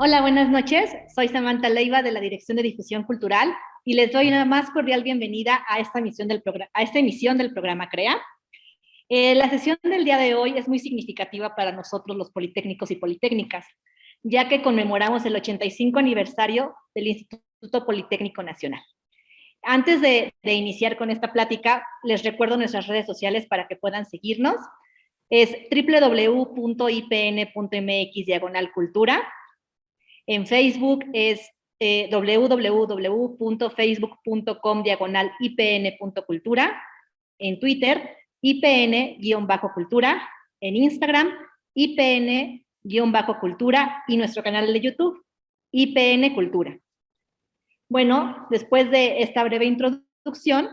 Hola, buenas noches. Soy Samantha Leiva de la Dirección de Difusión Cultural y les doy una más cordial bienvenida a esta emisión del programa CREA. La sesión del día de hoy es muy significativa para nosotros los politécnicos y politécnicas, ya que conmemoramos el 85 aniversario del Instituto Politécnico Nacional. Antes de iniciar con esta plática, les recuerdo nuestras redes sociales para que puedan seguirnos. Es www.ipn.mx/cultura. En Facebook es www.facebook.com/ipn.cultura. En Twitter, IPN-cultura. En Instagram, IPN-cultura. Y nuestro canal de YouTube, IPN Cultura. Bueno, después de esta breve introducción,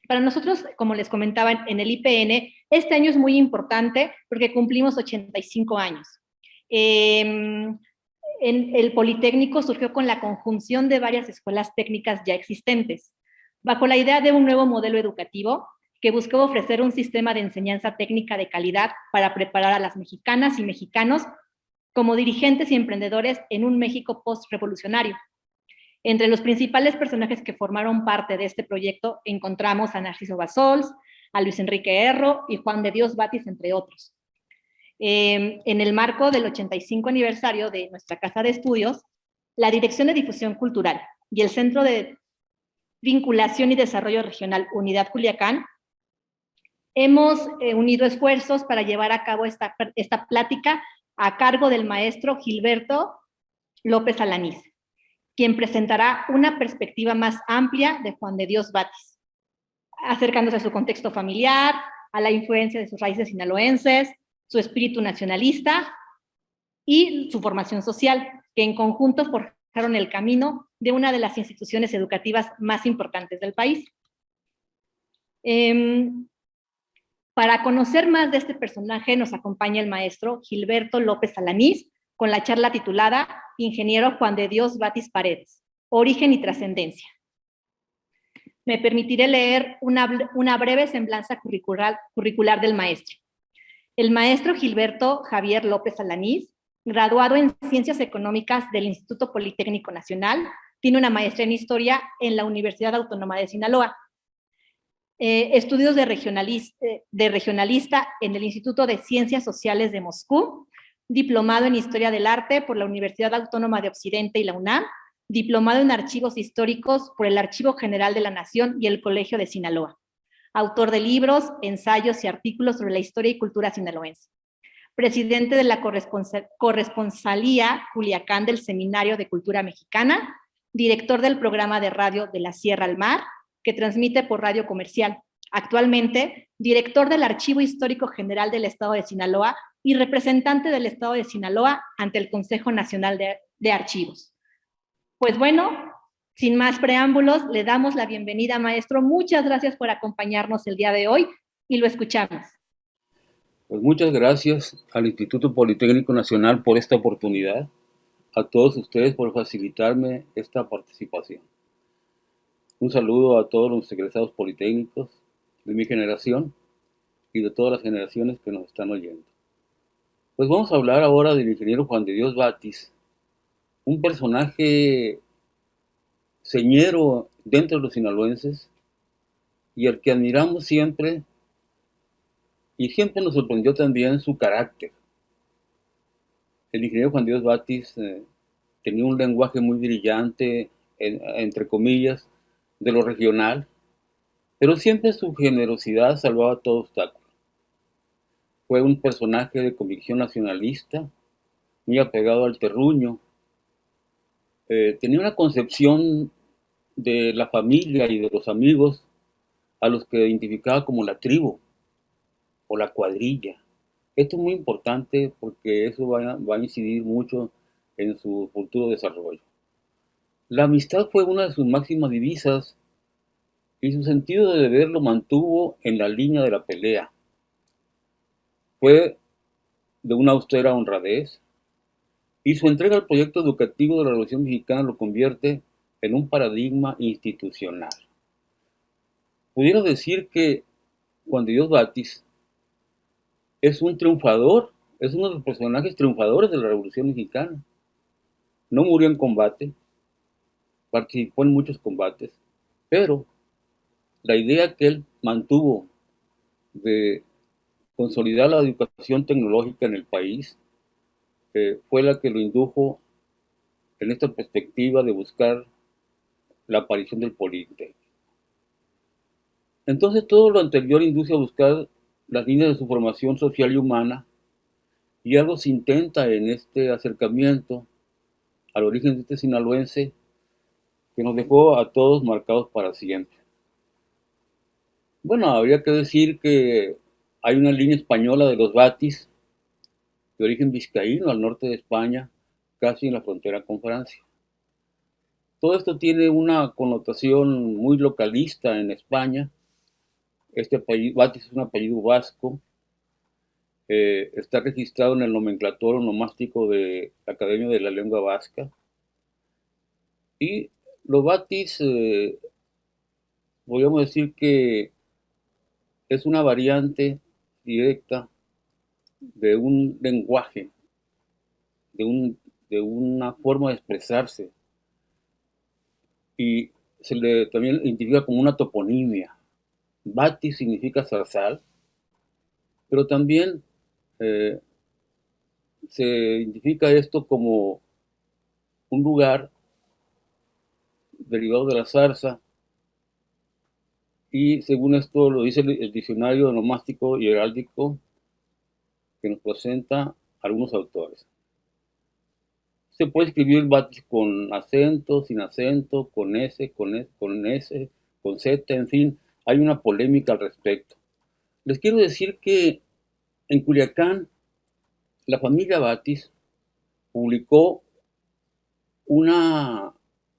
para nosotros, como les comentaba en el IPN, este año es muy importante porque cumplimos 85 años. El Politécnico surgió con la conjunción de varias escuelas técnicas ya existentes, bajo la idea de un nuevo modelo educativo que buscaba ofrecer un sistema de enseñanza técnica de calidad para preparar a las mexicanas y mexicanos como dirigentes y emprendedores en un México post-revolucionario. Entre los principales personajes que formaron parte de este proyecto encontramos a Narciso Bassols, a Luis Enrique Erro y Juan de Dios Batis, entre otros. En el marco del 85 aniversario de nuestra Casa de Estudios, la Dirección de Difusión Cultural y el Centro de Vinculación y Desarrollo Regional Unidad Culiacán hemos unido esfuerzos para llevar a cabo esta plática a cargo del maestro Gilberto López Alanís, quien presentará una perspectiva más amplia de Juan de Dios Batis, acercándose a su contexto familiar, a la influencia de sus raíces sinaloenses, su espíritu nacionalista y su formación social, que en conjunto forjaron el camino de una de las instituciones educativas más importantes del país. Para conocer más de este personaje nos acompaña el maestro Gilberto López Alanís con la charla titulada Ingeniero Juan de Dios Batis Paredes, Origen y Trascendencia. Me permitiré leer una breve semblanza curricular del maestro. El maestro Gilberto Javier López Alanís, graduado en Ciencias Económicas del Instituto Politécnico Nacional, tiene una maestría en Historia en la Universidad Autónoma de Sinaloa. Estudios de regionalista en el Instituto de Ciencias Sociales de Moscú, diplomado en Historia del Arte por la Universidad Autónoma de Occidente y la UNAM, diplomado en Archivos Históricos por el Archivo General de la Nación y el Colegio de Sinaloa. Autor de libros, ensayos y artículos sobre la historia y cultura sinaloense. Presidente de la Corresponsalía Culiacán del Seminario de Cultura Mexicana, director del programa de radio de la Sierra al Mar, que transmite por radio comercial. Actualmente, director del Archivo Histórico General del Estado de Sinaloa y representante del Estado de Sinaloa ante el Consejo Nacional de Archivos. Pues bueno, sin más preámbulos, le damos la bienvenida, maestro. Muchas gracias por acompañarnos el día de hoy y lo escuchamos. Pues muchas gracias al Instituto Politécnico Nacional por esta oportunidad, a todos ustedes por facilitarme esta participación. Un saludo a todos los egresados politécnicos de mi generación y de todas las generaciones que nos están oyendo. Pues vamos a hablar ahora del ingeniero Juan de Dios Batis, un personaje señero dentro de los sinaloenses y al que admiramos siempre, y siempre nos sorprendió también su carácter. El ingeniero Juan de Dios Batis tenía un lenguaje muy brillante, entre comillas, de lo regional, pero siempre su generosidad salvaba todo obstáculo. Fue un personaje de convicción nacionalista, muy apegado al terruño. Tenía una concepción de la familia y de los amigos a los que identificaba como la tribu o la cuadrilla. Esto es muy importante porque eso va a incidir mucho en su futuro desarrollo. La amistad fue una de sus máximas divisas y su sentido de deber lo mantuvo en la línea de la pelea. Fue de una austera honradez y su entrega al proyecto educativo de la Revolución Mexicana lo convierte en un paradigma institucional. Pudiera decir que Juan de Dios Batis es un triunfador, es uno de los personajes triunfadores de la Revolución Mexicana. No murió en combate, participó en muchos combates, pero la idea que él mantuvo de consolidar la educación tecnológica en el país fue la que lo indujo en esta perspectiva de buscar la aparición del Politécnico. Entonces todo lo anterior induce a buscar las líneas de su formación social y humana, y algo se intenta en este acercamiento al origen de este sinaloense que nos dejó a todos marcados para siempre. Bueno, habría que decir que hay una línea española de los Batis, de origen vizcaíno, al norte de España, casi en la frontera con Francia. Todo esto tiene una connotación muy localista en España. Este apellido, Batis es un apellido vasco, está registrado en el nomenclatoro nomástico de la Academia de la Lengua Vasca. Y los Batis, podríamos decir que es una variante directa de un lenguaje, de, un, de una forma de expresarse, y se le también identifica como una toponimia. Batis significa zarzal, pero también eh, se identifica esto como un lugar derivado de la zarza, y según esto lo dice el diccionario nomástico y heráldico que nos presenta algunos autores. Se puede escribir Batis con acento, sin acento, con S, con Z, en fin, hay una polémica al respecto. Les quiero decir que en Culiacán, la familia Batis publicó una,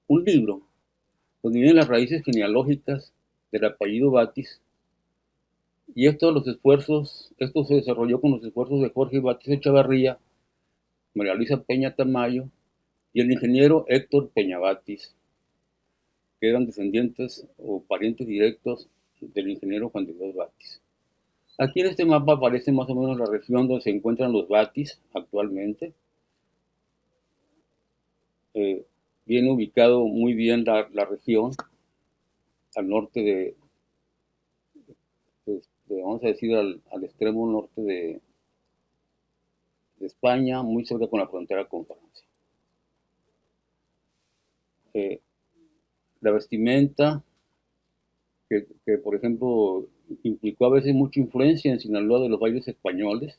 un libro donde vienen las raíces genealógicas del apellido Batis, y esto se desarrolló con los esfuerzos de Jorge Batis Echavarría, María Luisa Peña Tamayo y el ingeniero Héctor Peña Batis, que eran descendientes o parientes directos del ingeniero Juan de Dios Batis. Aquí en este mapa aparece más o menos la región donde se encuentran los Batis actualmente. Viene ubicado muy bien la región al norte vamos a decir, al extremo norte de España, muy cerca con la frontera con Francia. La vestimenta, que por ejemplo implicó a veces mucha influencia en Sinaloa de los bailes españoles.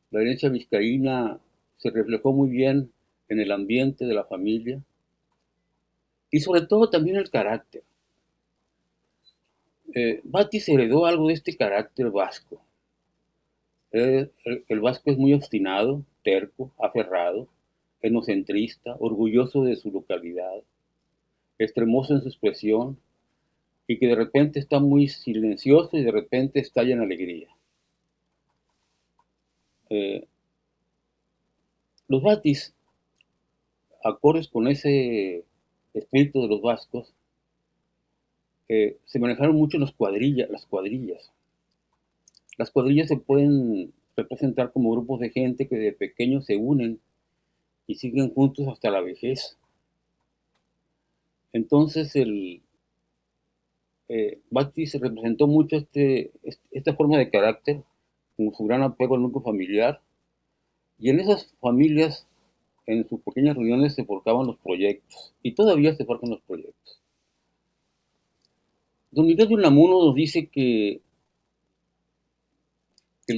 La herencia vizcaína se reflejó muy bien en el ambiente de la familia y sobre todo también el carácter. Batis heredó algo de este carácter vasco. El vasco es muy obstinado, terco, aferrado, etnocentrista, orgulloso de su localidad, extremoso en su expresión, y que de repente está muy silencioso y de repente estalla en alegría. Los Batis, acordes con ese espíritu de los vascos, se manejaron mucho en las cuadrillas. Las cuadrillas se pueden representar como grupos de gente que de pequeños se unen y siguen juntos hasta la vejez. Entonces Batis representó mucho esta forma de carácter, con su gran apego al núcleo familiar, y en esas familias, en sus pequeñas reuniones, se forjaban los proyectos, y todavía se forjan los proyectos. Don Miguel de Unamuno nos dice que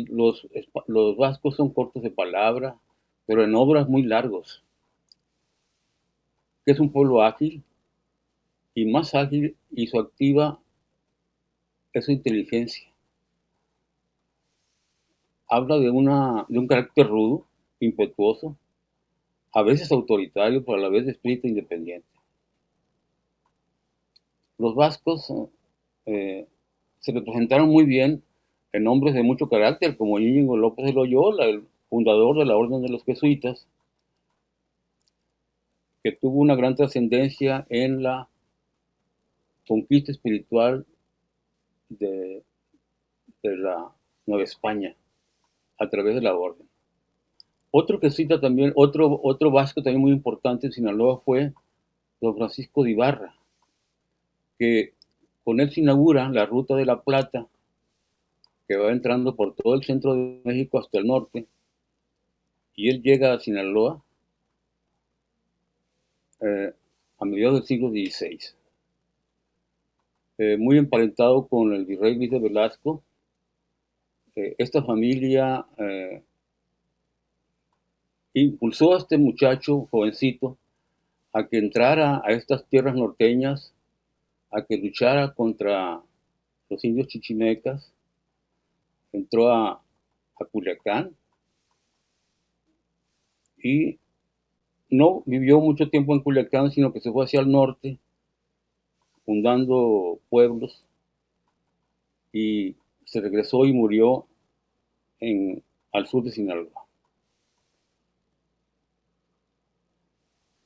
los vascos son cortos de palabra, pero en obras muy largos, que es un pueblo ágil, y más ágil y su activa es su inteligencia. Habla de un carácter rudo, impetuoso, a veces autoritario, pero a la vez de espíritu independiente. Los vascos se representaron muy bien en hombres de mucho carácter, como Íñigo López de Loyola, el fundador de la Orden de los Jesuitas, que tuvo una gran trascendencia en la conquista espiritual de la Nueva España a través de la Orden. Otro que cita también, otro vasco también muy importante en Sinaloa fue don Francisco de Ibarra, que con él se inaugura la ruta de la Plata, que va entrando por todo el centro de México hasta el norte, y él llega a Sinaloa a mediados del siglo XVI. Muy emparentado con el virrey Luis de Velasco. Esta familia impulsó a este muchacho jovencito a que entrara a estas tierras norteñas, a que luchara contra los indios chichimecas. Entró a Culiacán y no vivió mucho tiempo en Culiacán, sino que se fue hacia el norte, fundando pueblos, y se regresó y murió al sur de Sinaloa.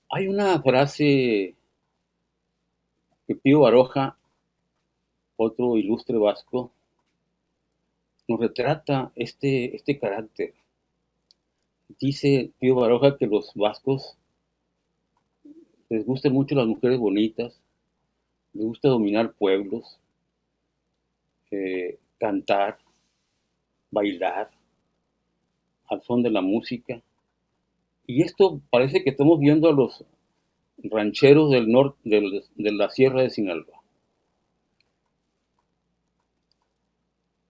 Hay una frase que Pío Baroja, otro ilustre vasco, nos retrata este carácter. Dice Pío Baroja que los vascos les gustan mucho las mujeres bonitas, les gusta dominar pueblos, cantar, bailar al son de la música. Y esto parece que estamos viendo a los rancheros del norte, de la Sierra de Sinaloa.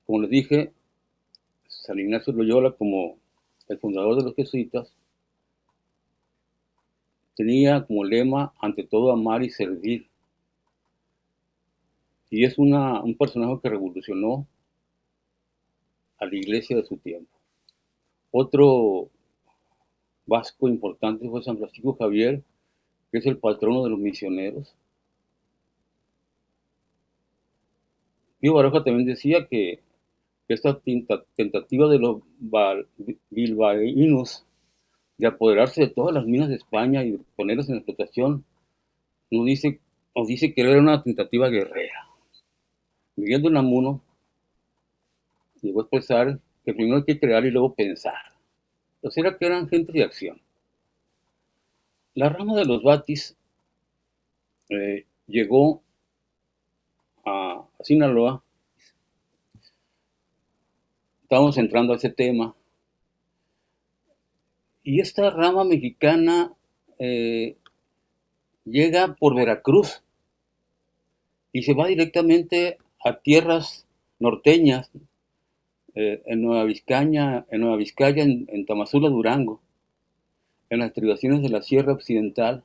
Como les dije, San Ignacio Loyola, como el fundador de los jesuitas, tenía como lema, ante todo, amar y servir. Y es un personaje que revolucionó a la iglesia de su tiempo. Otro vasco importante fue San Francisco Javier, que es el patrono de los misioneros. Pío Baroja también decía que esta tentativa de los bilbaínos de apoderarse de todas las minas de España y ponerlas en explotación, nos dice que era una tentativa guerrera. Miguel de Unamuno llegó a expresar que primero hay que crear y luego pensar. Entonces era que eran gente de acción. La rama de los Batis llegó a Sinaloa. Estábamos entrando a ese tema. Y esta rama mexicana llega por Veracruz y se va directamente a tierras norteñas, en Nueva Vizcaya, en Tamazula, Durango, en las estribaciones de la Sierra Occidental.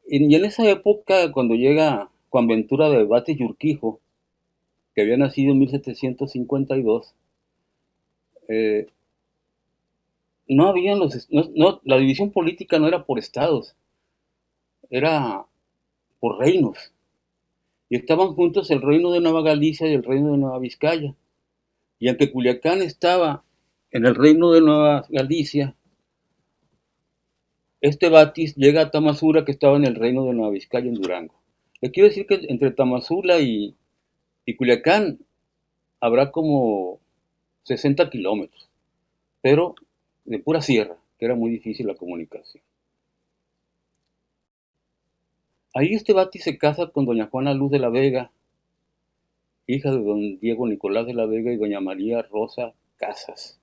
Y en esa época, cuando llega Juan Ventura de Batis y Urquijo, que había nacido en 1752, no habían la división política no era por estados, era por reinos. Y estaban juntos el reino de Nueva Galicia y el reino de Nueva Vizcaya. Y aunque Culiacán estaba en el reino de Nueva Galicia, este Batis llega a Tamazula, que estaba en el reino de Nueva Vizcaya, en Durango. Le quiero decir que entre Tamazula y Culiacán habrá como 60 kilómetros, pero de pura sierra, que era muy difícil la comunicación. Ahí este Batis se casa con doña Juana Luz de la Vega, hija de don Diego Nicolás de la Vega y doña María Rosa Casas.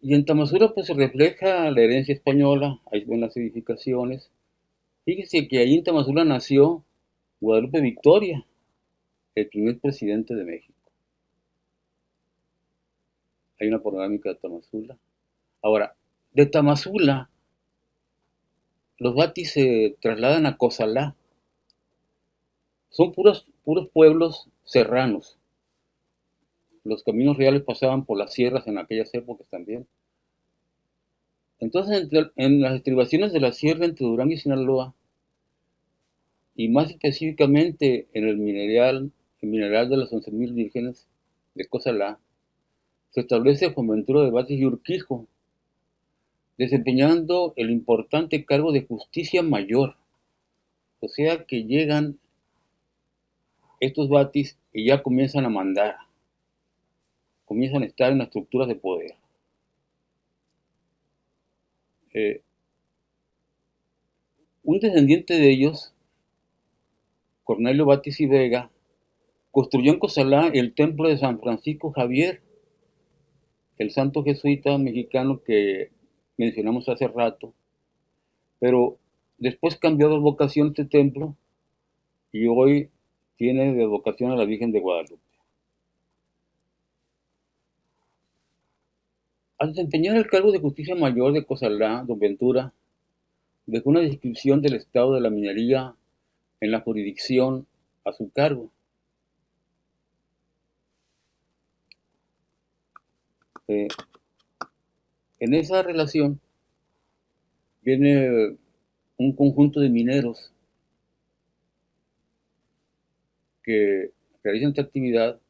Y en Tamazula pues se refleja la herencia española, hay buenas edificaciones. Fíjese que ahí en Tamazula nació Guadalupe Victoria, el primer presidente de México. Hay una panorámica de Tamazula. Ahora, de Tamazula, los Batis se trasladan a Cozalá. Son puros pueblos serranos. Los caminos reales pasaban por las sierras en aquellas épocas también. Entonces, en las estribaciones de la sierra entre Durango y Sinaloa, y más específicamente en el mineral de las 11,000 vírgenes de Cozalá, se establece Juan Ventura de Batis y Urquijo, desempeñando el importante cargo de justicia mayor. O sea que llegan estos Batis y ya comienzan a mandar. comienzan a estar en las estructuras de poder. Un descendiente de ellos, Cornelio Batis y Vega, construyó en Cozalá el templo de San Francisco Javier, el santo jesuita mexicano que mencionamos hace rato, pero después cambió de vocación este templo y hoy tiene de vocación a la Virgen de Guadalupe. Al desempeñar el cargo de Justicia Mayor de Cozalá, don Ventura dejó una descripción del estado de la minería en la jurisdicción a su cargo. En esa relación viene un conjunto de mineros que realizan esta actividad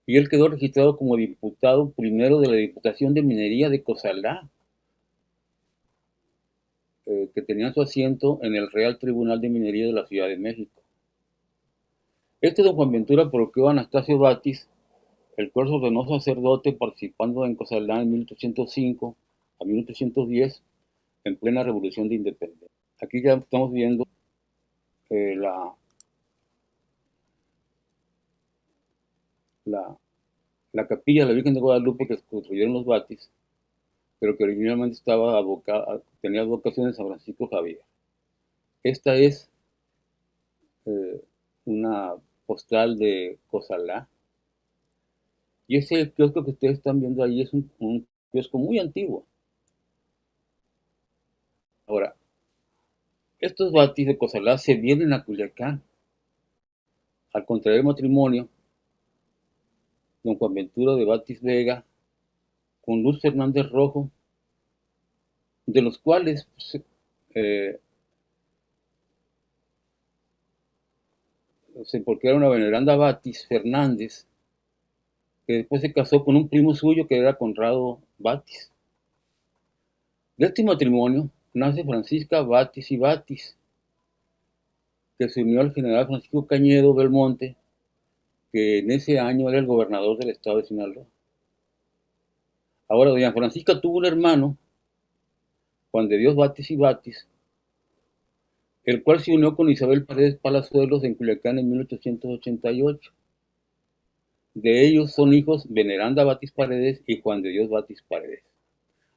y él quedó registrado como diputado primero de la Diputación de Minería de Cozalá, que tenía su asiento en el Real Tribunal de Minería de la Ciudad de México. Don Juan Ventura procuró a Anastasio Batis, el cual se ordenó sacerdote participando en Cozalá en 1805 a 1810, en plena Revolución de Independencia. Aquí ya estamos viendo la capilla de la Virgen de Guadalupe que construyeron los Batis, pero que originalmente tenía vocación de San Francisco Javier. Esta es una postal de Cozalá. Y ese kiosco que ustedes están viendo ahí es un kiosco muy antiguo. Ahora, estos Batis de Cozalá se vienen a Culiacán. Al contraer matrimonio, don Juan Ventura de Batis Vega con Luz Fernández Rojo, de los cuales se procrearon a Veneranda Batis Fernández, que después se casó con un primo suyo que era Conrado Batis. De este matrimonio nace Francisca Batis y Batis, que se unió al general Francisco Cañedo Belmonte, que en ese año era el gobernador del estado de Sinaloa. Ahora, doña Francisca tuvo un hermano, Juan de Dios Batis y Batis, el cual se unió con Isabel Paredes Palazuelos en Culiacán en 1888. De ellos son hijos Veneranda Batis Paredes y Juan de Dios Batis Paredes.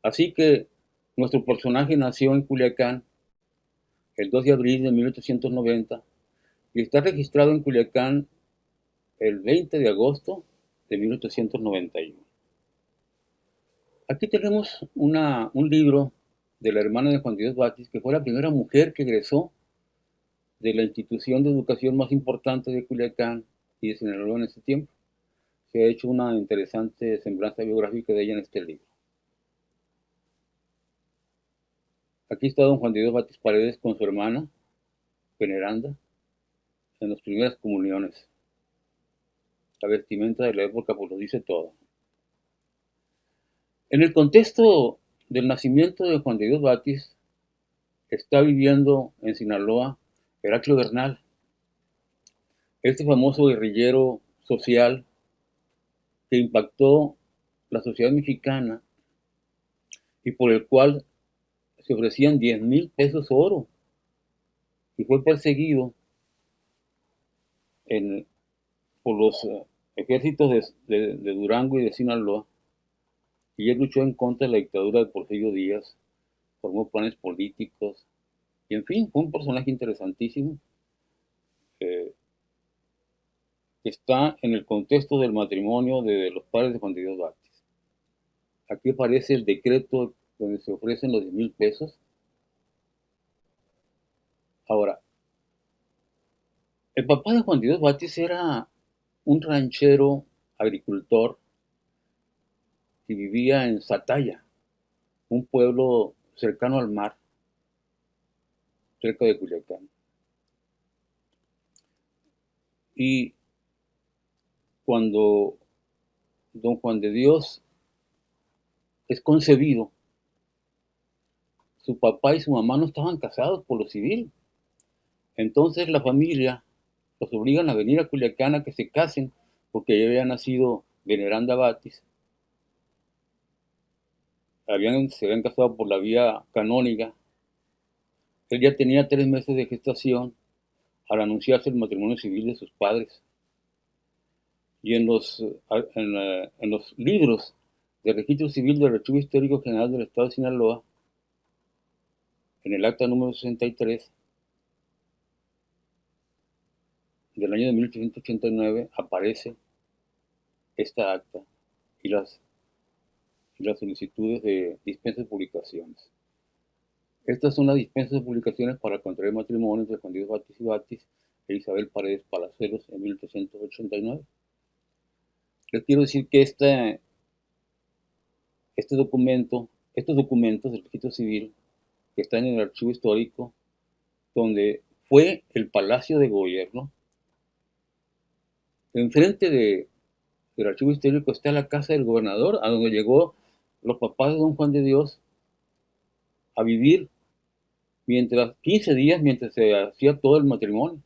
Así que nuestro personaje nació en Culiacán el 2 de abril de 1890 y está registrado en Culiacán el 20 de agosto de 1891. Aquí tenemos un libro de la hermana de Juan de Dios Batis, que fue la primera mujer que egresó de la institución de educación más importante de Culiacán y de Sinaloa en ese tiempo. Se ha hecho una interesante semblanza biográfica de ella en este libro. Aquí está don Juan de Dios Batis Paredes con su hermana, Veneranda, en las primeras comuniones. La vestimenta de la época pues lo dice todo. En el contexto del nacimiento de Juan de Dios Batis, está viviendo en Sinaloa Heraclio Bernal, este famoso guerrillero social que impactó la sociedad mexicana y por el cual se ofrecían 10,000 pesos oro y fue perseguido por los ejércitos de Durango y de Sinaloa, y él luchó en contra de la dictadura de Porfirio Díaz, formó planes políticos, y en fin, fue un personaje interesantísimo que está en el contexto del matrimonio de los padres de Juan de Dios Batis. Aquí aparece el decreto donde se ofrecen los 10,000 pesos. Ahora, el papá de Juan de Dios Batis era un ranchero agricultor que vivía en Sataya, un pueblo cercano al mar, cerca de Culiacán. Y cuando don Juan de Dios es concebido, su papá y su mamá no estaban casados por lo civil. Entonces la familia los obligan a venir a Culiacán a que se casen porque ella había nacido veneranda Batis, se habían casado por la vía canónica. Él ya tenía 3 meses de gestación al anunciarse el matrimonio civil de sus padres. Y en los libros de registro civil del Archivo Histórico General del Estado de Sinaloa, en el acta número 63 del año de 1889, aparece esta acta y las solicitudes de dispensas de publicaciones. Estas son las dispensas de publicaciones para contraer matrimonio entre Juan Dios Batis y Batis e Isabel Paredes Palazuelos en 1889. Les quiero decir que estos documentos del registro civil que están en el archivo histórico, donde fue el Palacio de Gobierno, enfrente del archivo histórico está la casa del gobernador, a donde llegó los papás de don Juan de Dios a vivir 15 días mientras se hacía todo el matrimonio.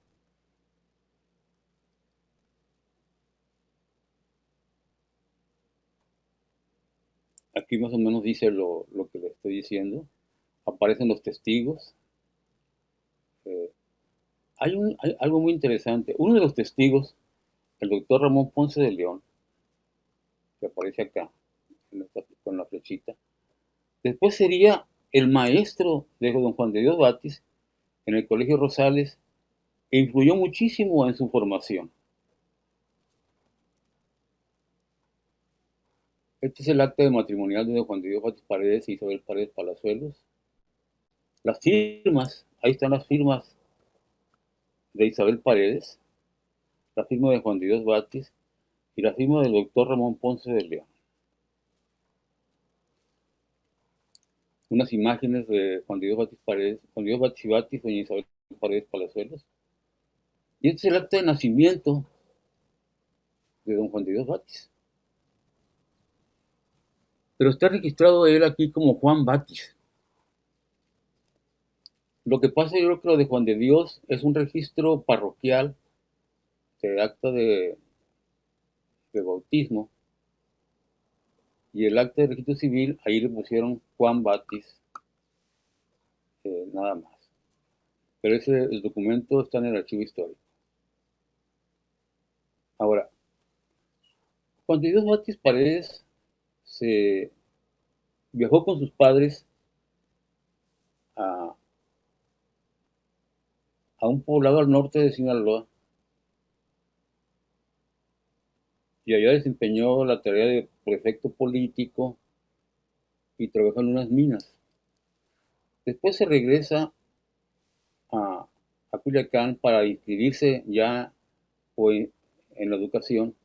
Aquí más o menos dice lo que le estoy diciendo. Aparecen los testigos. Hay algo muy interesante. Uno de los testigos, el doctor Ramón Ponce de León, que aparece acá, con la flechita, después sería el maestro de don Juan de Dios Batis en el Colegio Rosales e influyó muchísimo en su formación. Este es el acta de matrimonial de don Juan de Dios Batis Paredes y Isabel Paredes Palazuelos. Las firmas, ahí están las firmas de Isabel Paredes, la firma de Juan de Dios Batis y la firma del doctor Ramón Ponce de León. Unas imágenes de Juan de Dios Batis Paredes, Juan de Dios Batis y Batis, doña Isabel Paredes Palazuelos. Y este es el acta de nacimiento de don Juan de Dios Batis. Pero está registrado él aquí como Juan Batis. Lo que pasa, yo creo que lo de Juan de Dios es un registro parroquial de acta de bautismo, y el acta de registro civil, ahí le pusieron Juan Batis, nada más. Pero el documento está en el archivo histórico. Ahora, Juan de Dios Batis Paredes se viajó con sus padres a, a un poblado al norte de Sinaloa y allá desempeñó la tarea de prefecto político y trabajó en unas minas. Después se regresa a, a Culiacán para inscribirse ya en la educación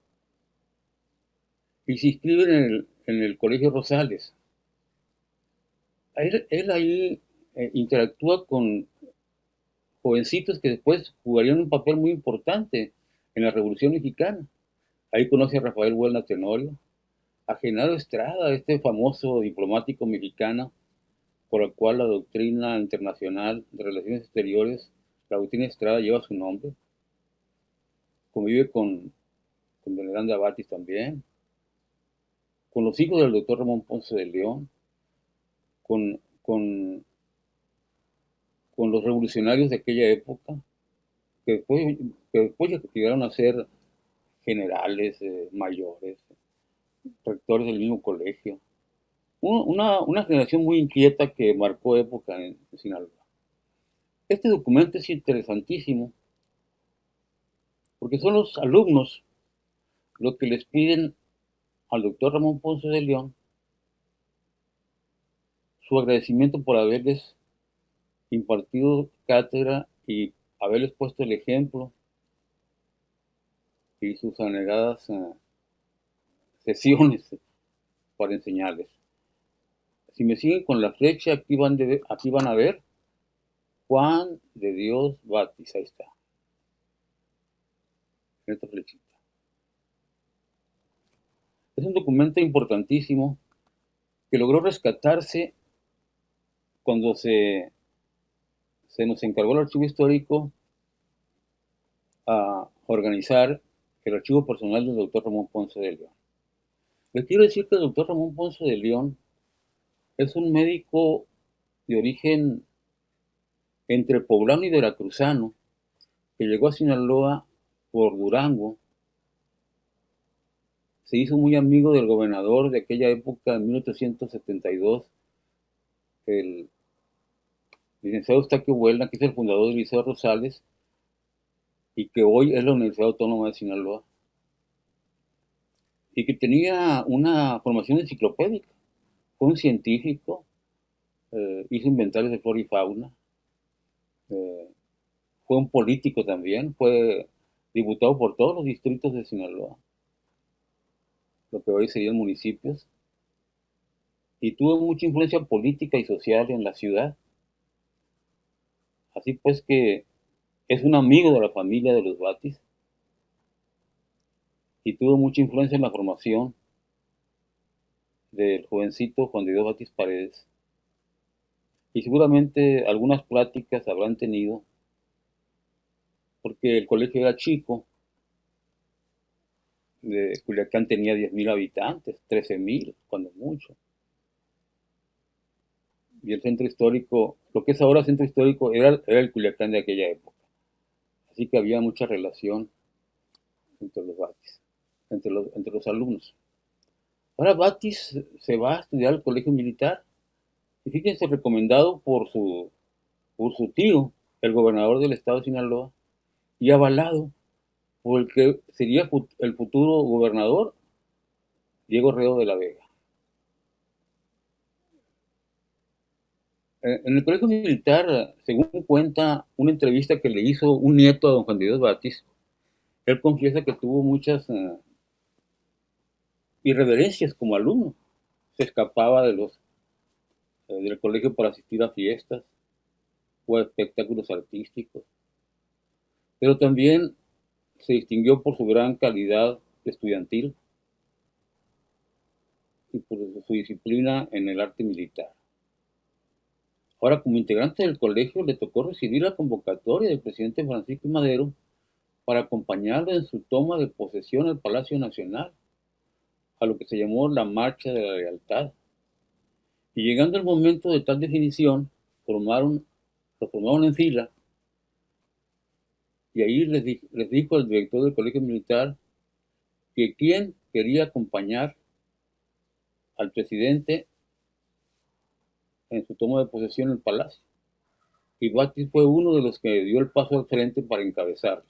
y se inscribe en el Colegio Rosales. Él ahí interactúa con jovencitos que después jugarían un papel muy importante en la Revolución Mexicana. Ahí conoce a Rafael Buelna Tenorio, a Genaro Estrada, este famoso diplomático mexicano, por el cual la doctrina internacional de relaciones exteriores, la doctrina Estrada, lleva su nombre. Convive con Veneranda Batis también, con los hijos del doctor Ramón Ponce de León, con, con, con los revolucionarios de aquella época, que después, llegaron a ser generales, mayores, rectores del mismo colegio. Una generación muy inquieta que marcó época en Sinaloa. Este documento es interesantísimo porque son los alumnos los que les piden al doctor Ramón Ponce de León su agradecimiento por haberles impartido cátedra y haberles puesto el ejemplo y sus anegadas sesiones para enseñarles. Si me siguen con la flecha, aquí van a ver Juan de Dios Batis, ahí está, en esta flechita. Es un documento importantísimo que logró rescatarse cuando se nos encargó el archivo histórico a organizar el archivo personal del doctor Ramón Ponce de León. Les quiero decir que el doctor Ramón Ponce de León es un médico de origen entre poblano y veracruzano, que llegó a Sinaloa por Durango. Se hizo muy amigo del gobernador de aquella época, en 1872, el licenciado Eustaquio Buelna, que es el fundador del Liceo Rosales, y que hoy es la Universidad Autónoma de Sinaloa, y que tenía una formación enciclopédica. Fue un científico, hizo inventarios de flora y fauna, eh, fue un político también, fue diputado por todos los distritos de Sinaloa, lo que hoy serían municipios, y tuvo mucha influencia política y social en la ciudad. Así pues que es un amigo de la familia de los Batis y tuvo mucha influencia en la formación del jovencito Juan de Dios Batis Paredes. Y seguramente algunas pláticas habrán tenido, porque el colegio era chico, de Culiacán tenía 10,000 habitantes, 13,000, cuando mucho. Y el centro histórico, lo que es ahora centro histórico, era el Culiacán de aquella época. Así que había mucha relación entre los Batis, entre los alumnos. Ahora Batis se va a estudiar al colegio militar, y fíjense, recomendado por su tío, el gobernador del estado de Sinaloa, y avalado por el que sería el futuro gobernador, Diego Reo de la Vega. En el colegio militar, según cuenta una entrevista que le hizo un nieto a don Juan de Dios Batis, él confiesa que tuvo muchas irreverencias como alumno. Se escapaba del colegio para asistir a fiestas o a espectáculos artísticos, pero también se distinguió por su gran calidad estudiantil y por su disciplina en el arte militar. Ahora, como integrante del colegio, le tocó recibir la convocatoria del presidente Francisco I. Madero para acompañarlo en su toma de posesión al Palacio Nacional, a lo que se llamó la Marcha de la Lealtad. Y llegando el momento de tal definición, lo formaron en fila, y ahí les dijo el director del colegio militar que quién quería acompañar al presidente en su toma de posesión en el Palacio. Y Batis fue uno de los que dio el paso al frente para encabezarla.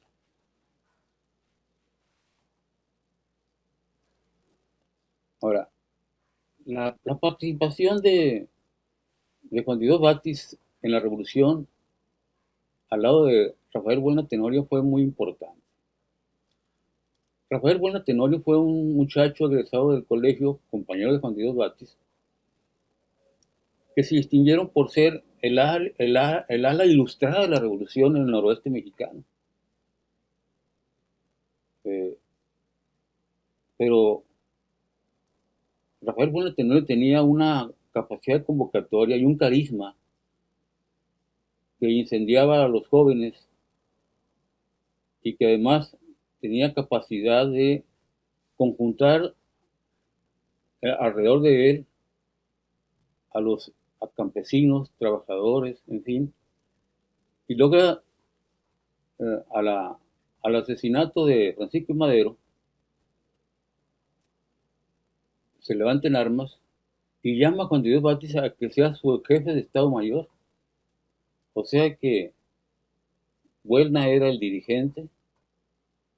Ahora, la participación de Juan Diego Batis en la revolución, al lado de Rafael Buena Tenorio, fue muy importante. Rafael Buena Tenorio fue un muchacho egresado del colegio, compañero de Juan Diego Batis, que se distinguieron por ser el ala ilustrada de la revolución en el noroeste mexicano. Eh, pero Rafael Buena Tenorio tenía una capacidad de convocatoria y un carisma que incendiaba a los jóvenes y que además tenía capacidad de conjuntar alrededor de él a campesinos, trabajadores, en fin, y logra eh, a la, al asesinato de Francisco I. Madero, se levanta en armas y llama a Juan de Dios Batis a que sea su jefe de Estado Mayor. O sea que Buelna era el dirigente,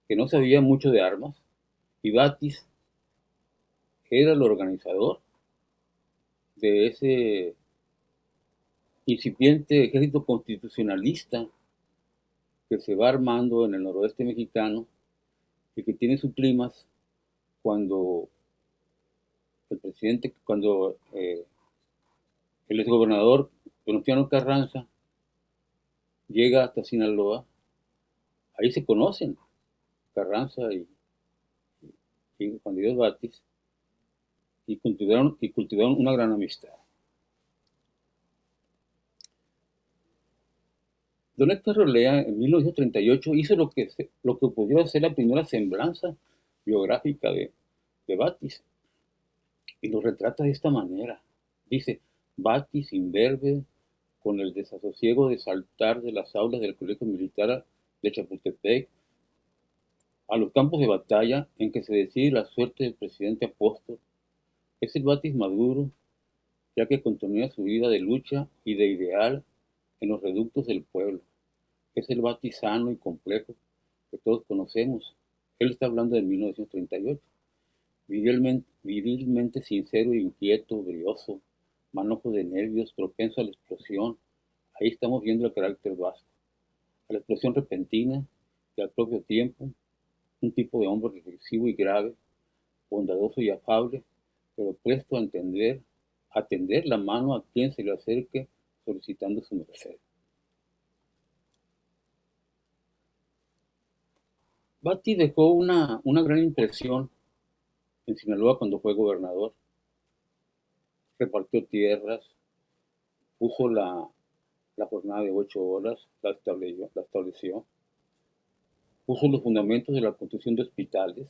que no sabía mucho de armas, y Batis era el organizador de ese incipiente ejército constitucionalista que se va armando en el noroeste mexicano y que tiene sus climas cuando el exgobernador Venustiano Carranza llega hasta Sinaloa. Ahí se conocen Carranza y Juan Dios Batis, y cultivaron una gran amistad. Don Héctor Rolea en 1938 hizo lo que pudiera ser la primera semblanza biográfica de Batis, y lo retrata de esta manera. Dice: Batis, imberbe, con el desasosiego de saltar de las aulas del Colegio Militar de Chapultepec a los campos de batalla en que se decide la suerte del presidente apóstol, es el Batis maduro, ya que continúa su vida de lucha y de ideal en los reductos del pueblo. Es el Batis sano y complejo que todos conocemos. Él está hablando de 1938. Virilmente sincero, inquieto, brioso, manojo de nervios, propenso a la explosión. Ahí estamos viendo el carácter vasco. A la explosión repentina y al propio tiempo, un tipo de hombre reflexivo y grave, bondadoso y afable, pero presto a tender la mano a quien se le acerque solicitando su merced. Batis dejó una gran impresión en Sinaloa cuando fue gobernador. Repartió tierras, puso la jornada de 8 horas, la estableció, puso los fundamentos de la construcción de hospitales.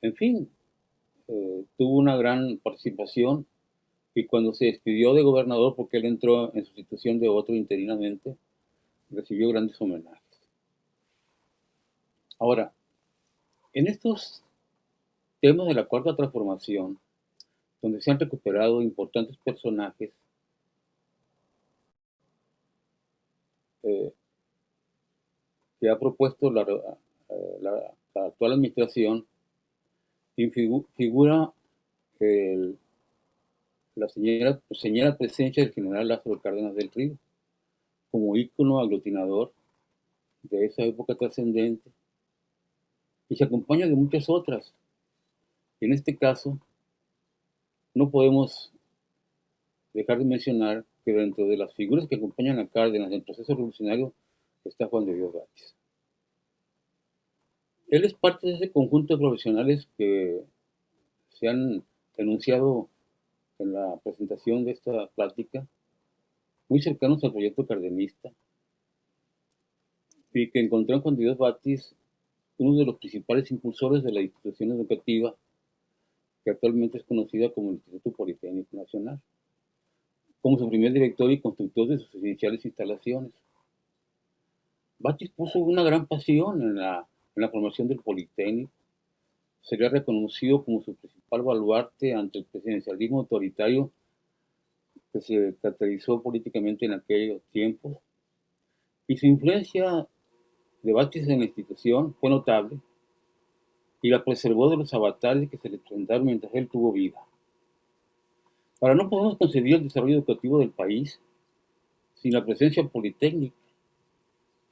En fin, tuvo una gran participación, y cuando se despidió de gobernador, porque él entró en sustitución de otro interinamente, recibió grandes homenajes. Ahora, en estos temas de la Cuarta Transformación, donde se han recuperado importantes personajes, que ha propuesto la actual administración, figura la señera presencia del general Lázaro Cárdenas del Río, como ícono aglutinador de esa época trascendente, y se acompaña de muchas otras. Y en este caso, no podemos dejar de mencionar que dentro de las figuras que acompañan a Cárdenas en el proceso revolucionario está Juan de Dios Batis. Él es parte de ese conjunto de profesionales que se han enunciado en la presentación de esta plática, muy cercanos al proyecto cardenista, y que encontró en Juan de Dios Batis uno de los principales impulsores de la institución educativa que actualmente es conocida como el Instituto Politécnico Nacional, como su primer director y constructor de sus iniciales instalaciones. Batis puso una gran pasión en la formación del Politécnico. Sería reconocido como su principal baluarte ante el presidencialismo autoritario que se caracterizó políticamente en aquellos tiempos, y su influencia de Batis en la institución fue notable y la preservó de los avatares que se le presentaron mientras él tuvo vida. Ahora, no podemos concebir el desarrollo educativo del país sin la presencia politécnica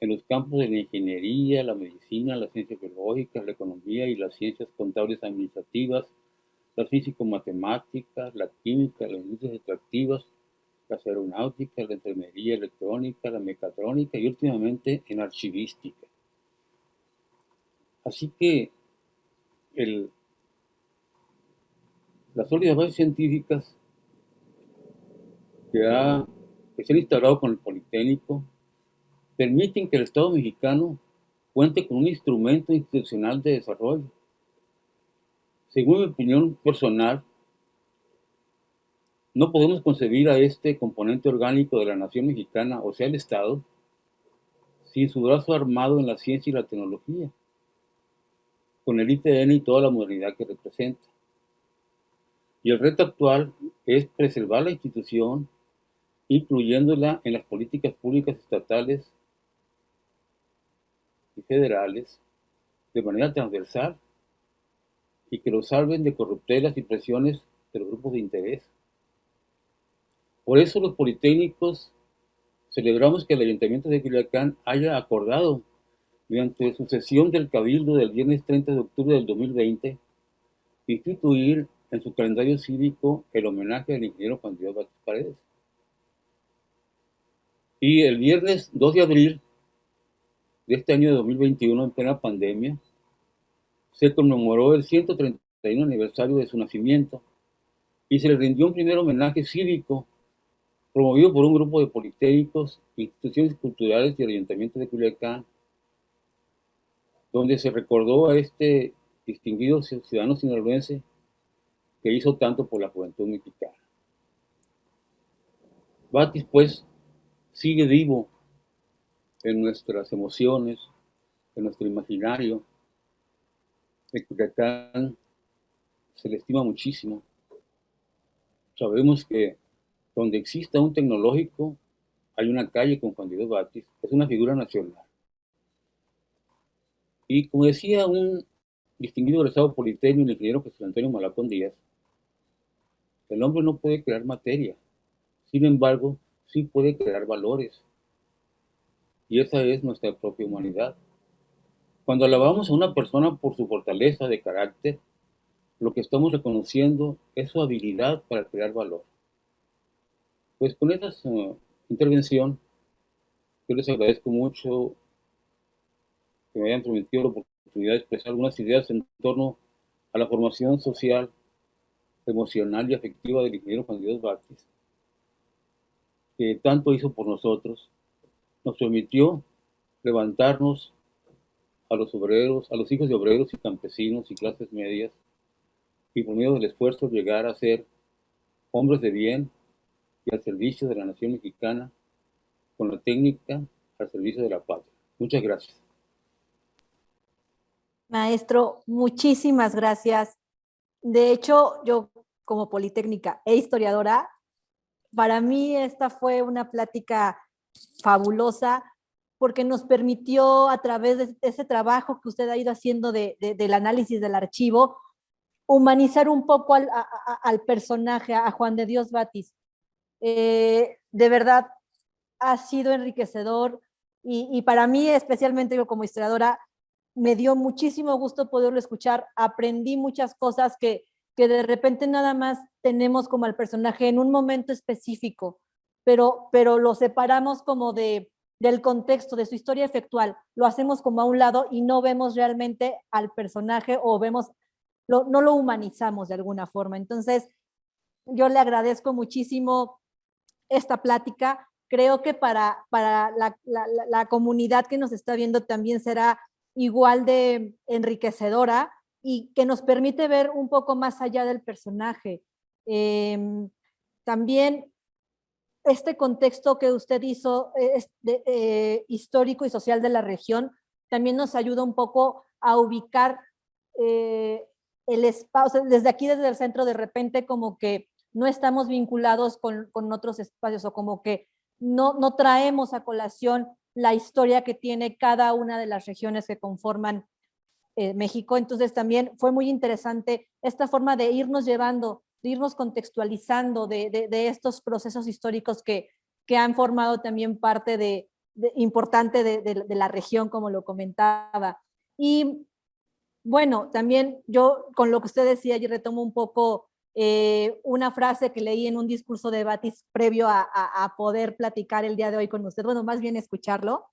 en los campos de la ingeniería, la medicina, las ciencias biológicas, la economía y las ciencias contables administrativas, las físico-matemáticas, la química, las industrias extractivas, las aeronáuticas, la enfermería electrónica, la mecatrónica y últimamente en archivística. Así que las sólidas bases científicas que se han instaurado con el Politécnico permiten que el Estado mexicano cuente con un instrumento institucional de desarrollo. Según mi opinión personal, no podemos concebir a este componente orgánico de la nación mexicana, o sea, el Estado, sin su brazo armado en la ciencia y la tecnología, con el ITN y toda la modernidad que representa. Y el reto actual es preservar la institución, incluyéndola en las políticas públicas estatales y federales de manera transversal, y que lo salven de corruptelas y presiones de los grupos de interés. Por eso los politécnicos celebramos que el Ayuntamiento de Culiacán haya acordado, mediante su sesión del Cabildo del viernes 30 de octubre del 2020, instituir en su calendario cívico el homenaje al ingeniero Juan Dios Batis Paredes. Y el viernes 2 de abril de este año de 2021, en plena pandemia, se conmemoró el 131 aniversario de su nacimiento y se le rindió un primer homenaje cívico promovido por un grupo de politécnicos, instituciones culturales y el Ayuntamiento de Culiacán, donde se recordó a este distinguido ciudadano sinaloense que hizo tanto por la juventud mexicana. Batis, pues, sigue vivo en nuestras emociones, en nuestro imaginario. En Culiacán se le estima muchísimo. Sabemos que donde exista un tecnológico, hay una calle con Juan Diego Batis, es una figura nacional. Y como decía un distinguido egresado politécnico, el ingeniero José Antonio Malacón Díaz, el hombre no puede crear materia, sin embargo, sí puede crear valores. Y esa es nuestra propia humanidad. Cuando alabamos a una persona por su fortaleza de carácter, lo que estamos reconociendo es su habilidad para crear valor. Pues con esta intervención, yo les agradezco mucho que me hayan permitido la oportunidad de expresar algunas ideas en torno a la formación social, emocional y afectiva del ingeniero Juan Diego Batis, que tanto hizo por nosotros, nos permitió levantarnos a los obreros, a los hijos de obreros y campesinos y clases medias, y por medio del esfuerzo llegar a ser hombres de bien y al servicio de la nación mexicana, con la técnica al servicio de la patria. Muchas gracias. Maestro, muchísimas gracias. De hecho, yo como politécnica e historiadora, para mí esta fue una plática fabulosa porque nos permitió a través de ese trabajo que usted ha ido haciendo del análisis del archivo, humanizar un poco al personaje, a Juan de Dios Batis. De verdad, ha sido enriquecedor y para mí, especialmente yo como historiadora, me dio muchísimo gusto poderlo escuchar. Aprendí muchas cosas que de repente nada más tenemos como al personaje en un momento específico, pero lo separamos como del contexto, de su historia efectual. Lo hacemos como a un lado y no vemos realmente al personaje o vemos, no lo humanizamos de alguna forma. Entonces, yo le agradezco muchísimo esta plática. Creo que para la comunidad que nos está viendo también será igual de enriquecedora y que nos permite ver un poco más allá del personaje. También este contexto que usted hizo histórico y social de la región también nos ayuda un poco a ubicar el espacio, desde aquí, desde el centro, de repente como que no estamos vinculados con otros espacios o como que no traemos a colación la historia que tiene cada una de las regiones que conforman México. Entonces también fue muy interesante esta forma de irnos llevando, de irnos contextualizando de estos procesos históricos que han formado también parte importante de la región, como lo comentaba. Y bueno, también yo con lo que usted decía, yo retomo un poco una frase que leí en un discurso de Batis previo a poder platicar el día de hoy con usted, bueno, más bien escucharlo.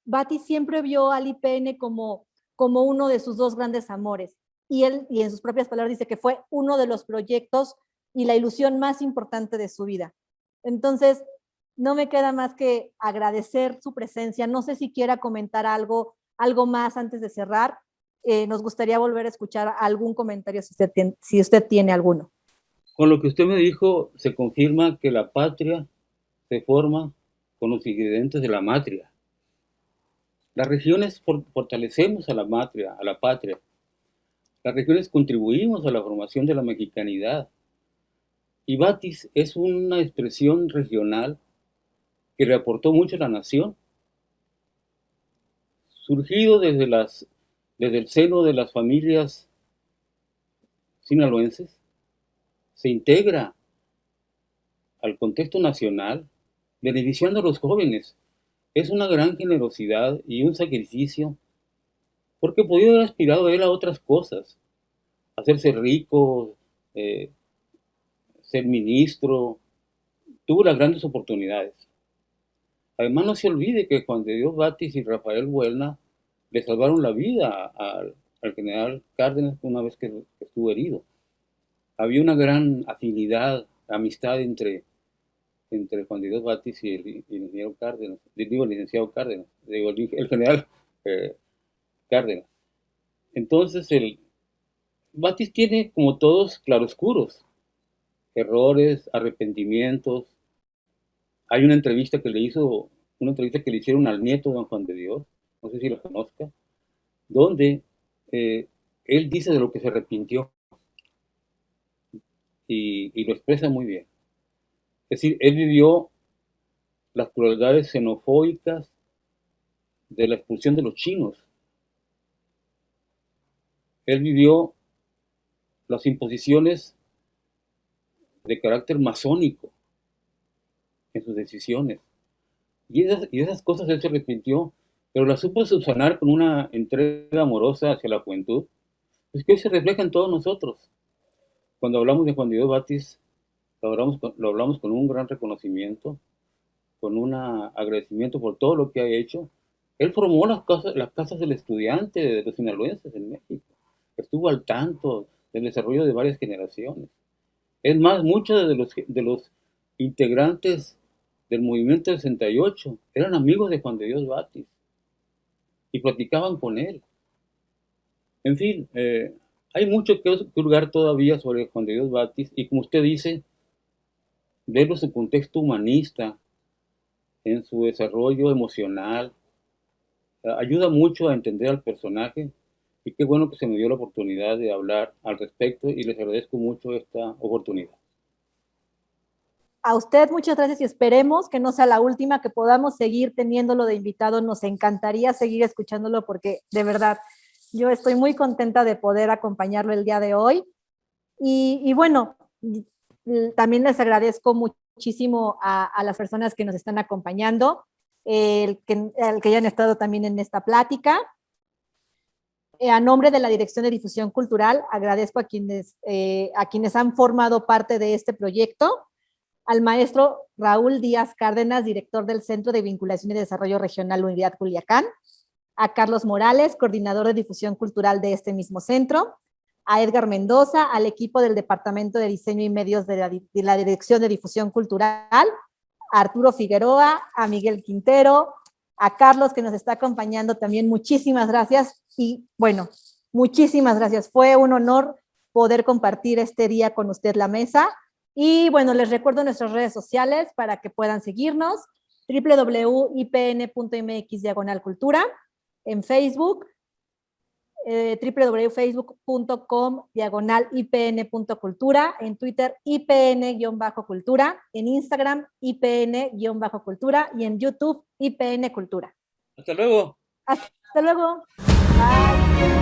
Batis siempre vio al IPN como uno de sus dos grandes amores, y él, y en sus propias palabras, dice que fue uno de los proyectos y la ilusión más importante de su vida. Entonces, no me queda más que agradecer su presencia. No sé si quiera comentar algo más antes de cerrar. Nos gustaría volver a escuchar algún comentario si usted tiene alguno. Con lo que usted me dijo, se confirma que la patria se forma con los ingredientes de la matria. Las regiones fortalecemos a la matria, a la patria. Las regiones contribuimos a la formación de la mexicanidad. Y Batis es una expresión regional que le aportó mucho a la nación. Surgido desde el seno de las familias sinaloenses, se integra al contexto nacional, beneficiando a los jóvenes. Es una gran generosidad y un sacrificio, porque podía haber aspirado él a otras cosas, hacerse rico, ser ministro, tuvo las grandes oportunidades. Además, no se olvide que Juan de Dios Batis y Rafael Buelna le salvaron la vida al general Cárdenas una vez que estuvo herido. Había una gran afinidad, amistad entre entre Juan de Dios Batis y el ingeniero Cárdenas, digo el licenciado Cárdenas, digo el general Cárdenas. Entonces, Batis tiene, como todos, claroscuros, errores, arrepentimientos. Hay una entrevista que le hicieron al nieto de don Juan de Dios, no sé si lo conozca, donde él dice de lo que se arrepintió y lo expresa muy bien. Es decir, él vivió las crueldades xenofóbicas de la expulsión de los chinos. Él vivió las imposiciones de carácter masónico en sus decisiones. Y esas cosas él se arrepintió, pero las supo subsanar con una entrega amorosa hacia la juventud, pues que hoy se refleja en todos nosotros. Cuando hablamos de Juan de Dios Batis, lo hablamos con un gran reconocimiento, con un agradecimiento por todo lo que ha hecho. Él formó las casas del estudiante de los sinaloenses en México. Estuvo al tanto del desarrollo de varias generaciones. Es más, muchos de los integrantes del movimiento 68 eran amigos de Juan de Dios Batis y platicaban con él. En fin, hay mucho que hurgar todavía sobre Juan de Dios Batis y, como usted dice, verlo en su contexto humanista, en su desarrollo emocional, ayuda mucho a entender al personaje y qué bueno que se me dio la oportunidad de hablar al respecto y les agradezco mucho esta oportunidad. A usted muchas gracias y esperemos que no sea la última, que podamos seguir teniéndolo de invitado. Nos encantaría seguir escuchándolo porque de verdad yo estoy muy contenta de poder acompañarlo el día de hoy. Y bueno, también les agradezco muchísimo a las personas que nos están acompañando, el que hayan estado también en esta plática. A nombre de la Dirección de Difusión Cultural, agradezco a quienes han formado parte de este proyecto, al maestro Raúl Díaz Cárdenas, director del Centro de Vinculación y Desarrollo Regional Unidad Culiacán, a Carlos Morales, coordinador de difusión cultural de este mismo centro, a Edgar Mendoza, al equipo del Departamento de Diseño y Medios de la Dirección de Difusión Cultural, a Arturo Figueroa, a Miguel Quintero, a Carlos, que nos está acompañando también. Muchísimas gracias y bueno, muchísimas gracias. Fue un honor poder compartir este día con usted la mesa. Y bueno, les recuerdo nuestras redes sociales para que puedan seguirnos: www.ipn.mx/cultura, en Facebook, www.facebook.com/ipn.cultura, en Twitter ipn-cultura, en Instagram ipn-cultura y en YouTube ipn cultura. Hasta luego. Hasta luego. Bye.